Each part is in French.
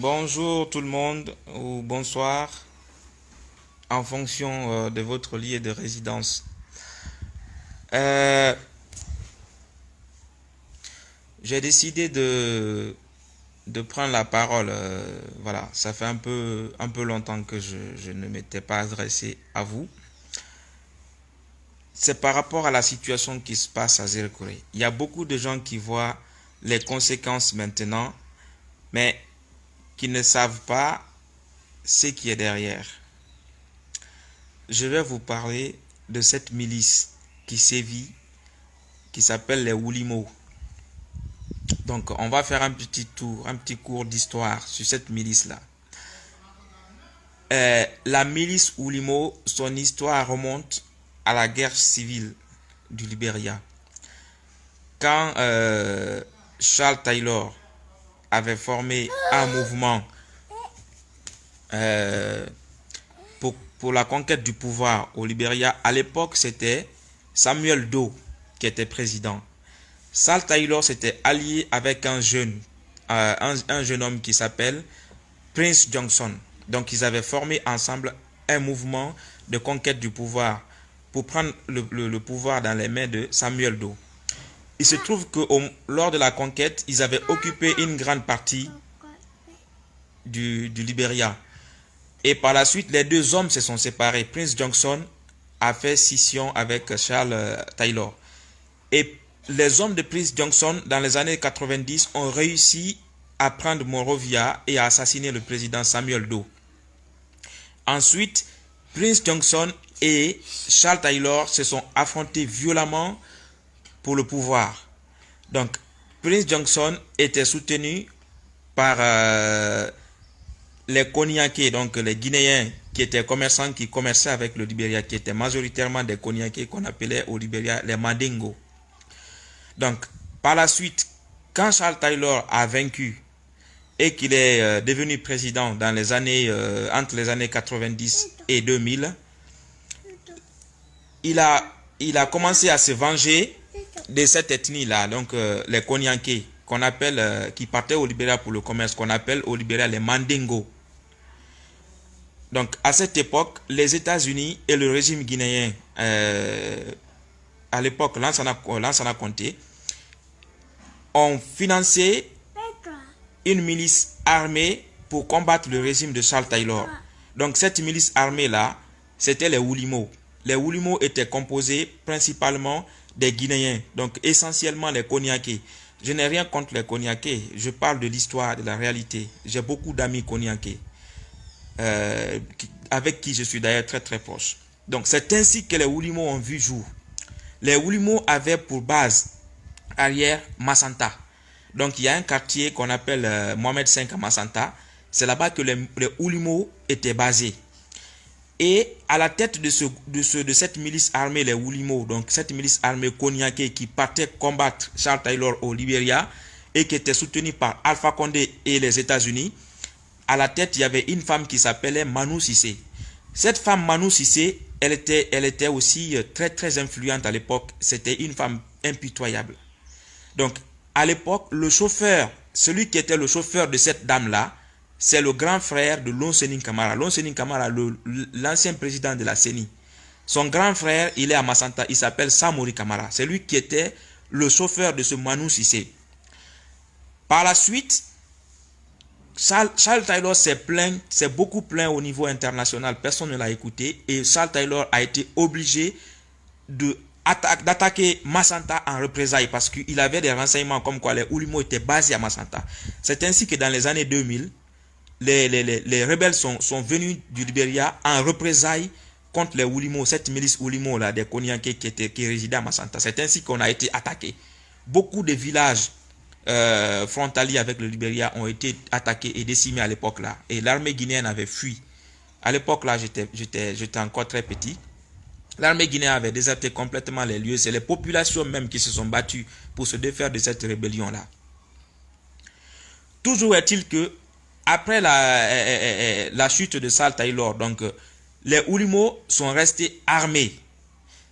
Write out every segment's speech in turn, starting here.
Bonjour tout le monde ou bonsoir en fonction de votre lieu de résidence. Euh, j'ai décidé de prendre la parole. Voilà, ça fait un peu longtemps que je ne m'étais pas adressé à vous. C'est par rapport à la situation qui se passe à Zérekore. Il y a beaucoup de gens qui voient les conséquences maintenant, mais qui ne savent pas ce qui est derrière. Je vais vous parler de cette milice qui sévit, qui s'appelle les Woulimos. Donc, on va faire un petit tour, un petit cours d'histoire sur cette milice-là. La milice Woulimos, son histoire remonte à la guerre civile du Libéria. Quand Charles Taylor avait formé un mouvement pour la conquête du pouvoir au Libéria, à l'époque, c'était Samuel Doe qui était président. Charles Taylor s'était allié avec un jeune homme qui s'appelle Prince Johnson. Donc, ils avaient formé ensemble un mouvement de conquête du pouvoir pour prendre le pouvoir dans les mains de Samuel Doe. Il se trouve que lors de la conquête, ils avaient occupé une grande partie du Libéria. Et par la suite, les deux hommes se sont séparés. Prince Johnson a fait scission avec Charles Taylor. Et les hommes de Prince Johnson, dans les années 90, ont réussi à prendre Monrovia et à assassiner le président Samuel Doe. Ensuite, Prince Johnson et Charles Taylor se sont affrontés violemment pour le pouvoir. Donc, Prince Johnson était soutenu par les Koniakés, donc les Guinéens qui étaient commerçants, qui commerçaient avec le Libéria, qui étaient majoritairement des Koniakés qu'on appelait au Libéria les Mandingo. Donc, par la suite, quand Charles Taylor a vaincu et qu'il est devenu président dans les années, entre les années 90 et 2000, il a commencé à se venger de cette ethnie-là, donc les Koniakés, qu'on appelle, qui partaient au Libéria pour le commerce, qu'on appelle au Libéria les Mandingo. Donc, à cette époque, les États-Unis et le régime guinéen, à l'époque, Lansana Conté, ont financé une milice armée pour combattre le régime de Charles Taylor. Donc, cette milice armée-là, c'était les Woulimos. Les Woulimos étaient composés principalement des Guinéens, donc essentiellement les Koniakés. Je n'ai rien contre les Koniakés, je parle de l'histoire, de la réalité. J'ai beaucoup d'amis Koniakés, avec qui je suis d'ailleurs très très proche. Donc c'est ainsi que les Woulimos ont vu jour. Les Woulimos avaient pour base arrière Massanta. Donc il y a un quartier qu'on appelle Mohamed V à Massanta. C'est là-bas que les Woulimos étaient basés. Et à la tête de cette milice armée, les Woulimos, donc cette milice armée Koniaké qui partait combattre Charles Taylor au Libéria et qui était soutenue par Alpha Condé et les États-Unis, à la tête, il y avait une femme qui s'appelait Manou Cissé. Cette femme Manou Cissé, elle était aussi très très influente à l'époque. C'était une femme impitoyable. Donc, à l'époque, le chauffeur, celui qui était le chauffeur de cette dame-là, c'est le grand frère de Lonsening Camara. Lonsening Camara, l'ancien président de la CENI. Son grand frère, il est à Massanta, il s'appelle Samori Camara. C'est lui qui était le chauffeur de ce Manou Cissé. Par la suite, Charles Taylor s'est beaucoup plaint au niveau international. Personne ne l'a écouté. Et Charles Taylor a été obligé d'attaquer Massanta en représailles parce qu'il avait des renseignements comme quoi les Woulimos étaient basés à Massanta. C'est ainsi que dans les années 2000, les rebelles sont venus du Libéria en représailles contre les Woulimos, cette milice Woulimos là, des Koniakés qui résidaient à Massanta. C'est ainsi qu'on a été attaqué. Beaucoup de villages frontaliers avec le Libéria ont été attaqués et décimés à l'époque là. Et l'armée guinéenne avait fui. À l'époque là, j'étais encore très petit. L'armée guinéenne avait déserté complètement les lieux. C'est les populations même qui se sont battues pour se défaire de cette rébellion là. Toujours est-il que après la chute de Charles Taylor, donc les Woulimos sont restés armés.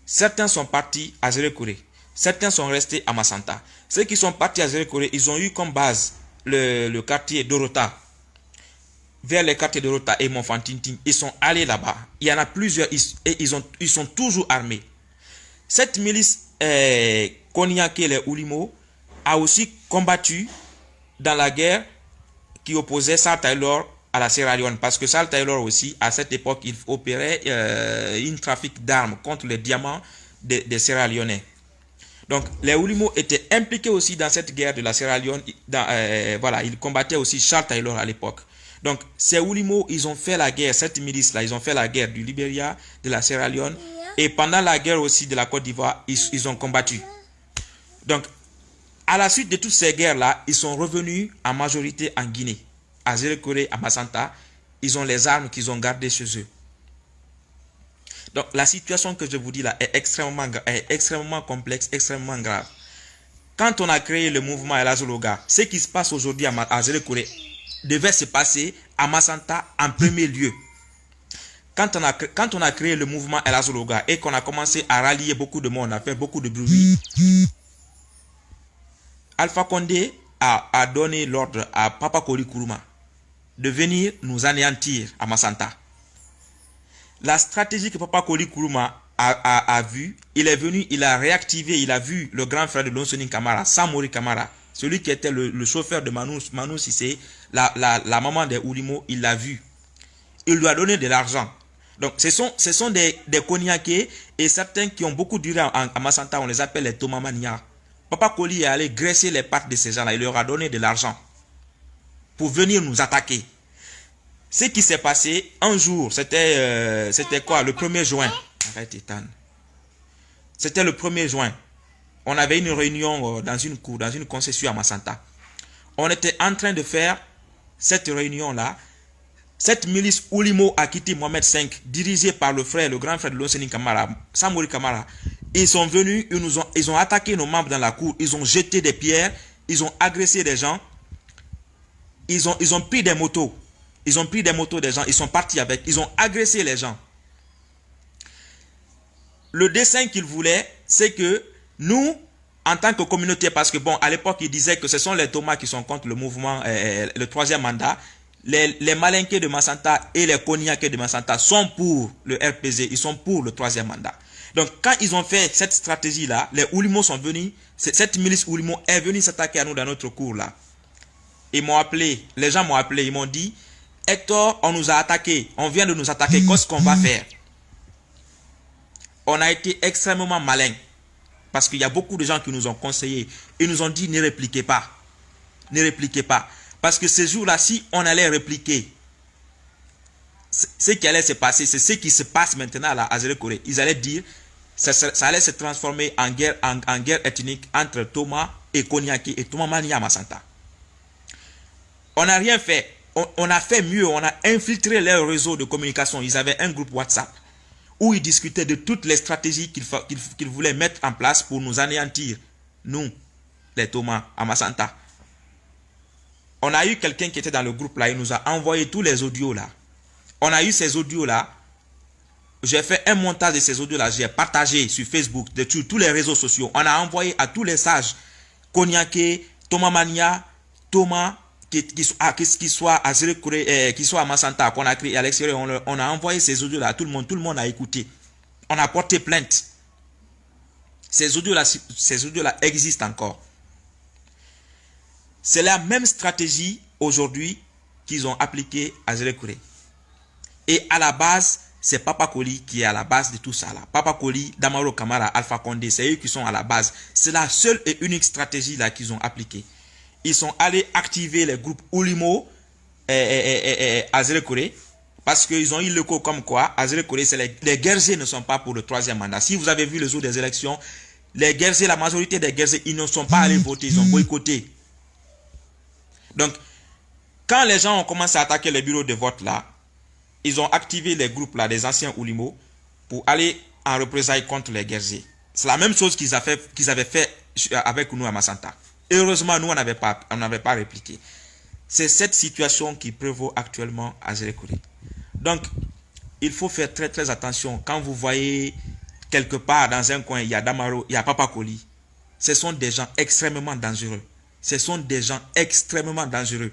Certains sont partis à Zérekore. Certains sont restés à Massanta. Ceux qui sont partis à Zérekore, ils ont eu comme base le quartier Dorota. vers les quartiers de Rota et Montfantintin. Ils sont allés là-bas. Il y en a plusieurs et ils sont toujours armés. Cette milice Koniake, les Oulimo, a aussi combattu dans la guerre qui opposait Sal Taylor à la Sierra Leone. Parce que Sal Taylor aussi, à cette époque, il opérait un trafic d'armes contre les diamants des Sierra Leonais. Donc, les Oulimo étaient impliqués aussi dans cette guerre de la Sierra Leone. Voilà, ils combattaient aussi Charles Taylor à l'époque. Donc, ces Oulimo, ils ont fait la guerre, cette milice-là, ils ont fait la guerre du Libéria, de la Sierra Leone. Et pendant la guerre aussi de la Côte d'Ivoire, ils ont combattu. Donc, à la suite de toutes ces guerres-là, ils sont revenus en majorité en Guinée. À Zérekore, à Massanta, ils ont les armes qu'ils ont gardées chez eux. Donc, la situation que je vous dis là est extrêmement complexe, extrêmement grave. Quand on a créé le mouvement El Azologa, ce qui se passe aujourd'hui à Zérekore devait se passer à Massanta en premier lieu. Quand on a créé le mouvement El Azologa et qu'on a commencé à rallier beaucoup de monde, on a fait beaucoup de bruit, Alpha Condé a donné l'ordre à Papa Koli Kourouma de venir nous anéantir à Massanta. La stratégie que Papa Koli Kourouma a vue, il est venu, il a réactivé, il a vu le grand frère de Lonsoning Kamara, Samori Kamara, celui qui était le chauffeur de Manu Sissé, la maman des Oulimo, il l'a vu. Il lui a donné de l'argent. Donc, ce sont des Koniakés et certains qui ont beaucoup duré à Massanta, on les appelle les Tomamania. Papa Koli est allé graisser les pattes de ces gens-là. Il leur a donné de l'argent pour venir nous attaquer. Ce qui s'est passé un jour, c'était quoi? Le 1er juin. Arrête, Ethan. C'était le 1er juin. On avait une réunion dans une cour, dans une concession à Massanta. On était en train de faire cette réunion-là. Cette milice Oulimo a quitté Mohamed V, dirigée par le grand frère de Lonsoning Kamara, Samori Kamara. Ils sont venus, ils ont attaqué nos membres dans la cour, ils ont jeté des pierres, ils ont agressé des gens, ils ont pris des motos, ils ont pris des motos des gens, ils sont partis avec, ils ont agressé les gens. Le dessein qu'ils voulaient, c'est que nous, en tant que communauté, parce que bon, à l'époque, ils disaient que ce sont les Thomas qui sont contre le mouvement, le troisième mandat. Les Malinqués de Massanta et les Koniakés de Massanta sont pour le RPZ, ils sont pour le troisième mandat. Donc, quand ils ont fait cette stratégie-là, les Oulimo sont venus, cette milice Oulimo est venue s'attaquer à nous dans notre cour là. Ils m'ont appelé, les gens m'ont appelé, ils m'ont dit, Hector, on nous a attaqué, on vient de nous attaquer, qu'est-ce qu'on va faire? On a été extrêmement malins, parce qu'il y a beaucoup de gens qui nous ont conseillé, ils nous ont dit, ne répliquez pas, ne répliquez pas. Parce que ce jour-là, si on allait répliquer, ce qui allait se passer, c'est ce qui se passe maintenant là, à Zérekore. Ils allaient dire, ça allait se transformer en guerre ethnique entre Thomas et Koniake et Thomas Mania Massanta. On n'a rien fait. On a fait mieux, on a infiltré leur réseau de communication. Ils avaient un groupe WhatsApp où ils discutaient de toutes les stratégies qu'ils voulaient mettre en place pour nous anéantir, nous, les Thomas à Massanta. On a eu quelqu'un qui était dans le groupe là, il nous a envoyé tous les audios là. On a eu ces audios là. J'ai fait un montage de ces audios là, j'ai partagé sur Facebook, sur tous les réseaux sociaux. On a envoyé à tous les sages, Koniake, Thomas Mania, Thomas, qui soit à Zérekore, qui soit à Massanta, qu'on a créé à l'extérieur. On a envoyé ces audios là à tout le monde a écouté. On a porté plainte. Ces audios là existent encore. C'est la même stratégie aujourd'hui qu'ils ont appliquée à Zérekore. Et à la base, c'est Papa Koli qui est à la base de tout ça là. Papa Koli, Damaro Kamara, Alpha Condé, c'est eux qui sont à la base. C'est la seule et unique stratégie là qu'ils ont appliquée. Ils sont allés activer les groupes Oulimo à Zérekore parce qu'ils ont eu le coup comme quoi à Zérekore, les guerriers ne sont pas pour le troisième mandat. Si vous avez vu le jour des élections, les guerriers, la majorité des guerriers, ils ne sont pas allés voter, ils ont boycotté. Donc, quand les gens ont commencé à attaquer les bureaux de vote là, ils ont activé les groupes là des anciens Oulimo pour aller en représailles contre les guerriers. C'est la même chose qu'ils avaient fait avec nous à Massanta. Heureusement, nous, on n'avait pas répliqué. C'est cette situation qui prévaut actuellement à Zérekore. Donc, il faut faire très très attention. Quand vous voyez quelque part dans un coin, il y a Damaro, il y a Papa Koli. Ce sont des gens extrêmement dangereux. Ce sont des gens extrêmement dangereux.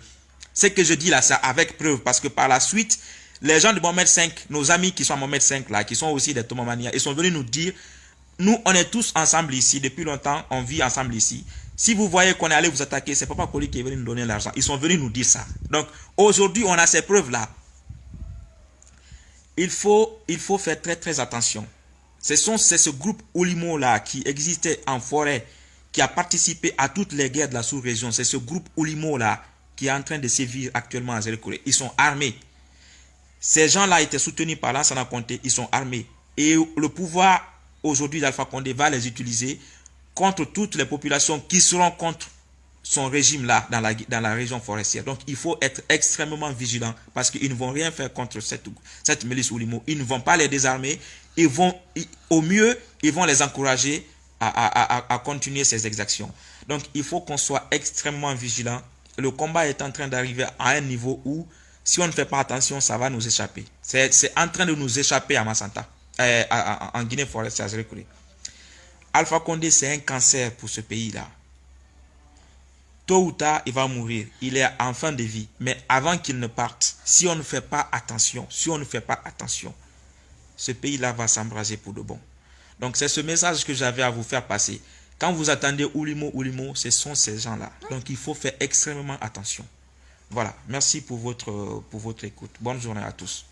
Ce que je dis là, c'est avec preuve, parce que par la suite, les gens de Mohamed V, nos amis qui sont à Mohamed V là, qui sont aussi des Tomomania, ils sont venus nous dire, nous on est tous ensemble ici, depuis longtemps, on vit ensemble ici. Si vous voyez qu'on est allé vous attaquer, c'est Papa Koli qui est venu nous donner l'argent. Ils sont venus nous dire ça. Donc aujourd'hui, on a ces preuves là. Il faut faire très très attention. C'est ce groupe Oulimo là qui existait en forêt, qui a participé à toutes les guerres de la sous-région. C'est ce groupe Oulimo là qui est en train de sévir actuellement à Zérekore. Ils sont armés. Ces gens-là étaient soutenus par Lansana Conté. Ils sont armés. Et le pouvoir aujourd'hui d'Alpha Condé va les utiliser contre toutes les populations qui seront contre son régime là dans la région forestière. Donc il faut être extrêmement vigilant parce qu'ils ne vont rien faire contre cette milice Oulimo. Ils ne vont pas les désarmer. Au mieux, ils vont les encourager à continuer ces exactions. Donc il faut qu'on soit extrêmement vigilant. Le combat est en train d'arriver à un niveau où si on ne fait pas attention, ça va nous échapper. C'est en train de nous échapper à Massanta, en Guinée forestière. Alpha Condé, c'est un cancer pour ce pays-là. Tôt ou tard, il va mourir. Il est en fin de vie. Mais avant qu'il ne parte, si on ne fait pas attention, ce pays-là va s'embraser pour de bon. Donc, c'est ce message que j'avais à vous faire passer. Quand vous attendez Oulimo, ce sont ces gens-là. Donc, il faut faire extrêmement attention. Voilà. Merci pour votre écoute. Bonne journée à tous.